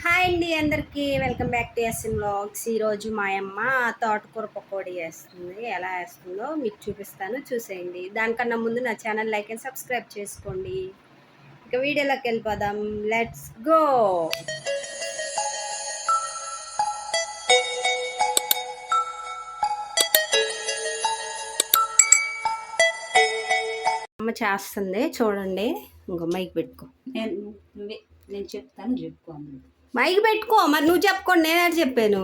Hi అండి, అందరికీ welcome back to SN vlogs. ఈరోజు మా అమ్మ తోటకూర పకోడీ వేస్తుంది. ఎలా వేస్తుందో మీకు చూపిస్తాను, చూసేయండి. దానికన్నా ముందు నా ఛానల్ లైక్ అండ్ సబ్స్క్రైబ్ చేసుకోండి. ఇక వీడియోలోకి వెళ్ళిపోదాం, లెట్స్ గో. అమ్మ చేస్తుంది చూడండి. ఇంకో మైక్ పెట్టుకో. నేను చెప్తాను, చెప్పుకో. మైక్ పెట్టుకో. మరి నువ్వు చెప్పుకోండి, నేనే చెప్పాను.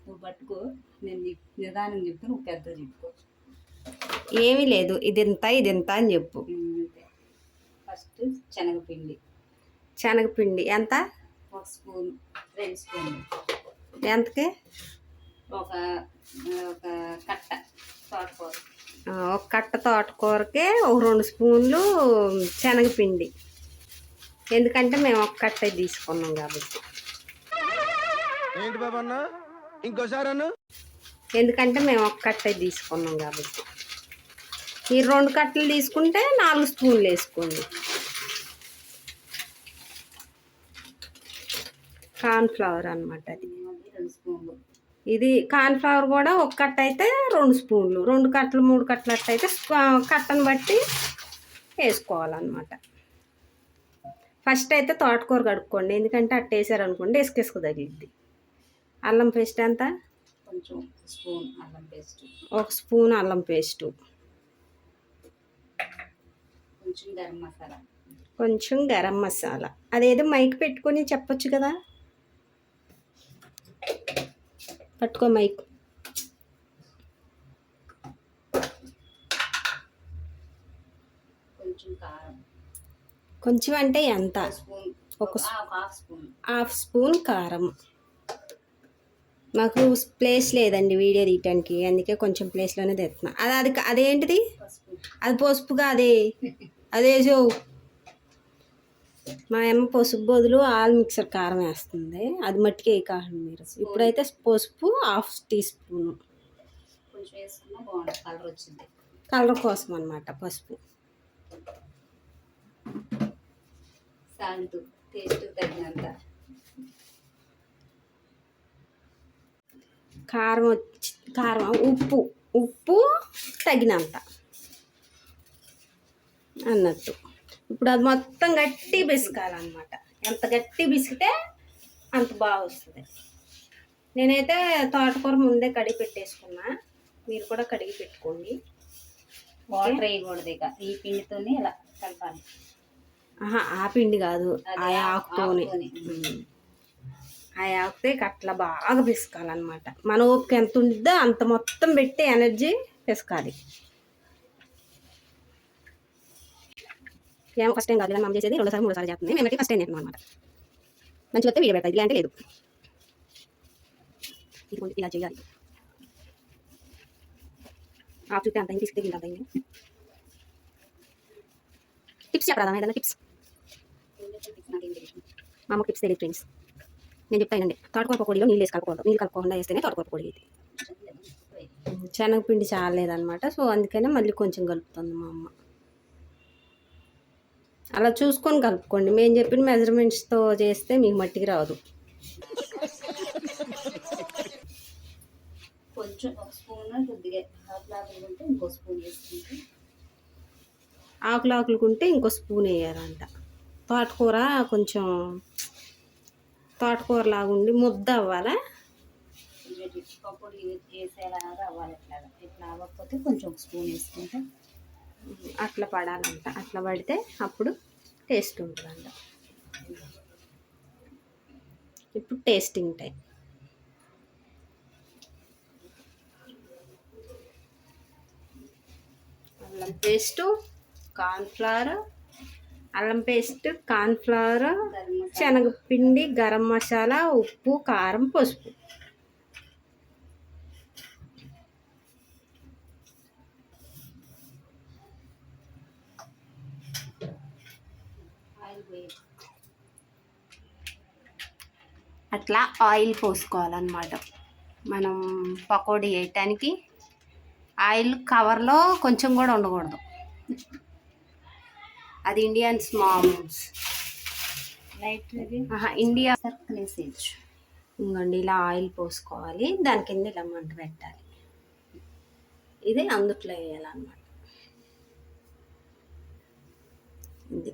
నువ్వు పట్టుకో, నేను నిదానం చెప్తాను, నువ్వు పెద్ద చెప్పుకో. ఏమీ లేదు, ఇది ఇంత అని చెప్పు. ఫస్ట్ శనగపిండి. శనగపిండి ఎంత? 1 స్పూన్, 2 స్పూన్లు. ఎంతకి? ఒక కట్ట తోటకూర. ఒక కట్ట తోటకూరకి ఒక 2 స్పూన్లు శనగపిండి. ఎందుకంటే మేము ఒక కట్ట తీసుకున్నాం కాబట్టి. ఎందుకంటే మేము ఒక కట్ట తీసుకున్నాం కాబట్టి. ఈ 2 కట్టలు తీసుకుంటే 4 స్పూన్లు వేసుకోండి. కార్న్ఫ్లవర్ అనమాట అది. 2 స్పూన్లు. ఇది కార్న్ఫ్లవర్ కూడా ఒక కట్ట అయితే 2 స్పూన్లు, 2 కట్టలు 3 కట్టలు అట్టయితే కట్టను బట్టి వేసుకోవాలన్నమాట. ఫస్ట్ అయితే తోటకూర కడుక్కోండి, ఎందుకంటే అట్ట వేసారనుకోండి ఇసుకు తగిలిద్ది. అల్లం పేస్ట్ ఎంత? కొంచెం స్పూన్ అల్లం పేస్ట్. 1 స్పూన్ అల్లం పేస్టు. కొంచెం గరం మసాలా. అదేదో మైక్ పెట్టుకొని చెప్పొచ్చు కదా. పట్టుకో మైక్. కొంచెం కారం. కొంచెం అంటే ఎంత? హాఫ్ స్పూన్ కారం. మాకు ప్లేస్ లేదండి వీడియో తీయటానికి, అందుకే కొంచెం ప్లేస్లోనే తెస్తున్నా. అదేంటిది? అది పసుపుగా అదేసో. మా అమ్మ పసుపు బదులు ఆల్ మిక్సర్ కారం వేస్తుంది. అది మట్టికే కాదు మీరు. ఇప్పుడైతే పసుపు 1/2 టీ స్పూను. కలర్ కోసం అన్నమాట పసుపు. సాల్ట్ టేస్ట్ తగినంత. కారం ఉప్పు తగినంత అన్నట్టు. ఇప్పుడు అది మొత్తం గట్టి పిసకాలన్నమాట. ఎంత గట్టి పిసికితే అంత బాగా వస్తుంది. నేనైతే తోటకూర ముందే కడిగి పెట్టేసుకున్నా, మీరు కూడా కడిగి పెట్టుకోండి. వాటర్ వేయకూడదు, ఇక ఈ పిండితోనే ఇలా కలపాలి. ఆ పిండి కాదు, ఆ ఆకుతోనే. ఆ ఆకుతే అట్లా బాగా పిసకాలన్నమాట. మన ఓపిక ఎంత ఉంటుందో అంత మొత్తం పెట్టి ఎనర్జీ పిసకాలి. ఏమో ఫస్ట్ టైం కాదు అమ్మ చేసేది, 2 సార్లు 3 సార్లు చేస్తుంది. మేమైతే ఫస్ట్ టైం నేర్చుకున్నాం అనమాట. మంచిగా వస్తే వీడియో పెడతాయి, ఇలా అంటే లేదు. ఇది ఇలా చేయాలి. ఆఫ్ చూస్తే అంత తీసుకుంటే ఇంత అయింది. టిప్స్ చెప్పరాదా ఏదైనా టిప్స్? మా అమ్మ టిప్స్ తెలియదు ఫ్రెండ్స్, నేను చెప్తానండి. తోటకూర పకోడీలో నీళ్ళు వేసి కలుపుకోవద్దు. నీళ్ళు కలుపుకోకుండా వేస్తేనే తోటకూర పకోడీ. శనగపిండి చాలేదన్నమాట, సో అందుకనే మళ్ళీ కొంచెం కలుపుతుంది మా అమ్మ. అలా చూసుకొని కలుపుకోండి. మేము చెప్పిన మెజర్మెంట్స్తో చేస్తే మీకు మట్టికి రాదు. కొంచెం 1 స్పూన్ కొద్దిగా ఆకులాకులుకుంటే ఇంకో స్పూన్ వేసుకుంటే, ఆకులాకులుకుంటే ఇంకో స్పూన్ వేయాలంట. తోటకూర కొంచెం తోటకూర లాగుండి ముద్ద అవ్వాలా, పకోడీ వేసేలాగా అవ్వాలి. ఇట్లా అవ్వకపోతే కొంచెం 1 స్పూన్ వేసుకుంటే అట్లా పడాలంట. అట్లా పడితే అప్పుడు టేస్ట్ ఉంటుందంట. ఇప్పుడు టేస్టింగ్ టైం. అల్లం పేస్టు, కార్న్ఫ్లవర్, అల్లం పేస్ట్, కార్న్ఫ్లవర్, శనగపిండి, గరం మసాలా, ఉప్పు, కారం, పసుపు. అట్లా ఆయిల్ పోసుకోవాలన్నమాట. మనం పకోడీ వేయటానికి ఆయిల్ కవర్లో కొంచెం కూడా ఉండకూడదు. అది ఇండియన్స్ మామ్స్. లైట్ ఇది ఇండియా సర్కిల్ వేసేయచ్చు. ఇంకోండి ఇలా ఆయిల్ పోసుకోవాలి, దాని కింద ఇలా మంట పెట్టాలి, ఇది అందుట్లో వేయాలన్నమాట. ఇది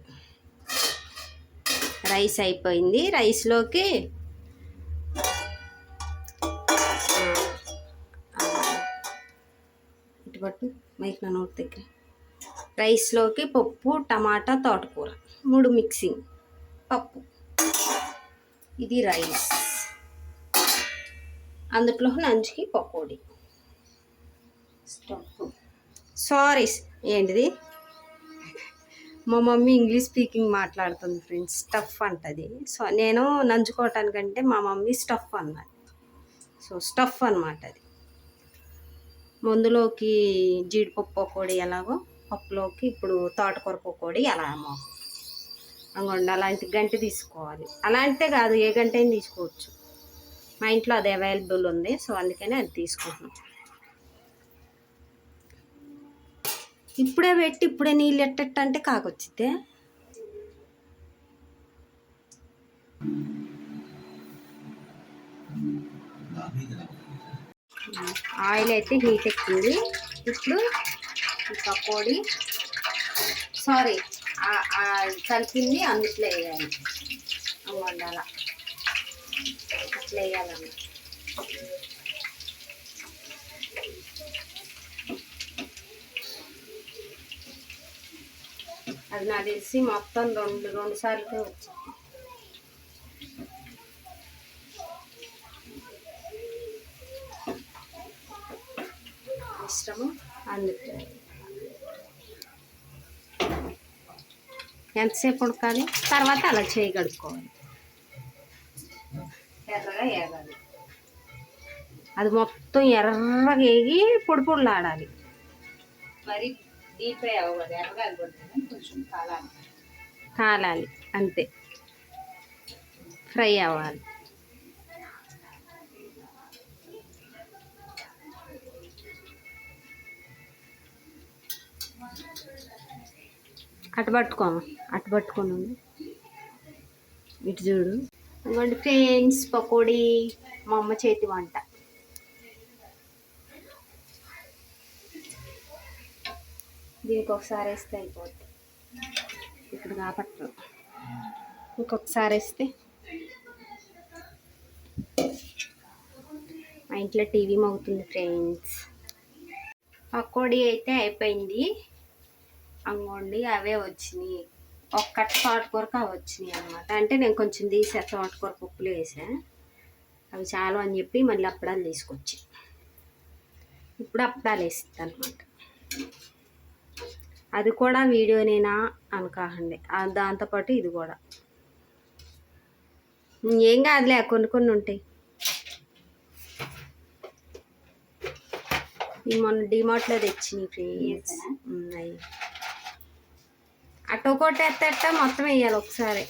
రైస్ అయిపోయింది. రైస్లోకి ఇటు పట్టు మైక్ నా నోట్ దగ్గర. రైస్లోకి పప్పు, టమాటా, తోటకూర 3 మిక్సింగ్ పప్పు, ఇది రైస్, అందులో లంచ్కి పకోడీ. స్టఫ్ సారీ ఏంటిది, మా మమ్మీ ఇంగ్లీష్ స్పీకింగ్ మాట్లాడుతుంది ఫ్రెండ్స్. స్టఫ్ అంటది. సో నేను నంచుకోవటానికంటే మా మమ్మీ స్టఫ్ అన్నది. సో స్టఫ్ అన్నమాట అది. ముందులోకి జీడిపప్పు పకోడీ ఎలాగో పప్పులోకి ఇప్పుడు తోటకూర పకోడీ అలా అనుకోండి. అలాంటి గంటె తీసుకోవాలి. అలాంటిదే కాదు, ఏ గంట అయినా తీసుకోవచ్చు. మా ఇంట్లో అది అవైలబుల్ ఉంది, సో అందుకనే అది తీసుకుంటున్నాం. ఇప్పుడే పెట్టి ఇప్పుడే నీళ్ళు ఎట్టట్టు అంటే కాకొచ్చితే ఆయిల్ అయితే హీట్ ఎక్కింది. ఇప్పుడు ఈ పకోడీ కలిపింది అందుట్లో వేయాలి. వండాల అట్లా వేయాలన్న. అది నాకు తెలిసి మొత్తం రెండు సార్లు వచ్చింది. ఇష్టము అందుకే ఎంతసేపు ఉడకాలి, తర్వాత అలా చేయి కడుక్కోవాలి, ఎర్రగా వేగాలి. అది మొత్తం ఎర్రగా వేగి పొడి పొడిలాడాలి. మరి డీప్ ఫ్రై అవ్వదు, ఎర్రగా అయిపోతుంది, కొంచెం కాలాలి అంతే, ఫ్రై అవ్వాలి. అటు పట్టుకొని ఇటు చూడు. ఇంకోండి ఫ్రెండ్స్, పకోడీ మా అమ్మ చేతి వంట. దీనికి ఒకసారి వేస్తే అయిపోద్ది, ఇక్కడ కాబట్టి ఇంకొకసారి వేస్తే. మా ఇంట్లో టీవీ మోగుతుంది ఫ్రెండ్స్. పకోడీ అయితే అయిపోయింది. అంగోండి అవే వచ్చినాయి, ఒక్కటి తోటకూరకు అవి వచ్చినాయి అనమాట. అంటే నేను కొంచెం తీసా, తోటకూర పప్పులు వేసా, అవి చాలు అని చెప్పి మళ్ళీ అప్పడాలు తీసుకొచ్చి ఇప్పుడు అప్పడాలు వేస్తుంది అనమాట. అది కూడా వీడియోనేనా అనుకోండి, దాంతోపాటు ఇది కూడా ఏం కాదులే, కొన్ని ఉంటాయి. ఈ మొన్న డిమార్ట్లో తెచ్చినాయి ఫ్రెండ్స్. అవి అటు ఒకటి ఎత్తట్ట మొత్తం వేయాలి ఒకసారి.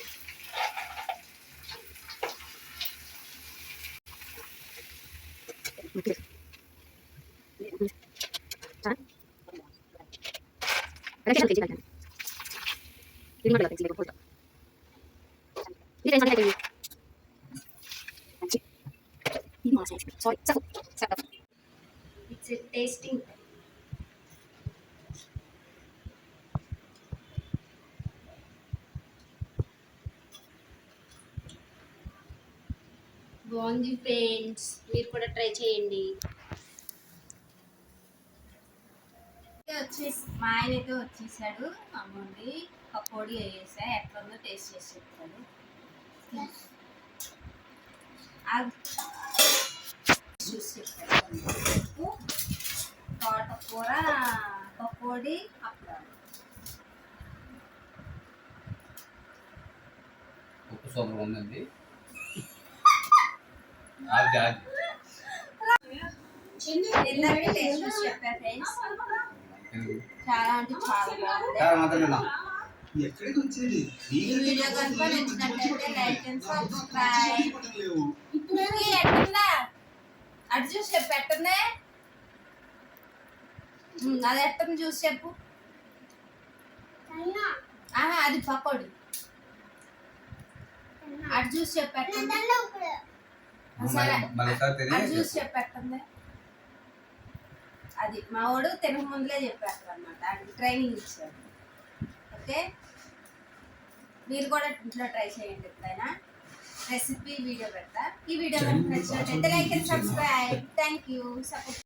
It's tasting. బాగుంది ఫ్రెండ్స్, మీరు కూడా ట్రై చేయండి. మా ఆయన అయితే వచ్చేసాడు. అమ్మండి పకోడీ వేసా, ఎట్లుందో టేస్ట్ చేసి చెప్తాడు. చూసి చెప్తాడు. తోటకూర పకోడీ అప్పడాలు. ఉప్పు సూపర్ ఉందండి. చెప్పా ఫ్రెండ్స్, చాలా అంటే చాలా బాగుంది. ఈ వీడియో కనుక నచ్చినట్లయితే లైక్ అండ్ సబ్స్క్రైబ్. ఎట్టుందా అటు చూసి చెప్పు, ఎట్టుందే అది ఎట్టుంది చూసి చెప్పు. అది పకోడీ. అటు చూసి చెప్పండి. సరే అటు చూసి చెప్పండి. అది మా వాడు తెలుగు ముందులే చెప్పారు అనమాట, అది ట్రైనింగ్ ఇచ్చారు. ఓకే, మీరు కూడా ఇంట్లో ట్రై చేయండి. ఎప్పుడైనా రెసిపీ వీడియో పెడతా. ఈ వీడియో మీకు నచ్చినట్లయితే like and subscribe. Thank you. Support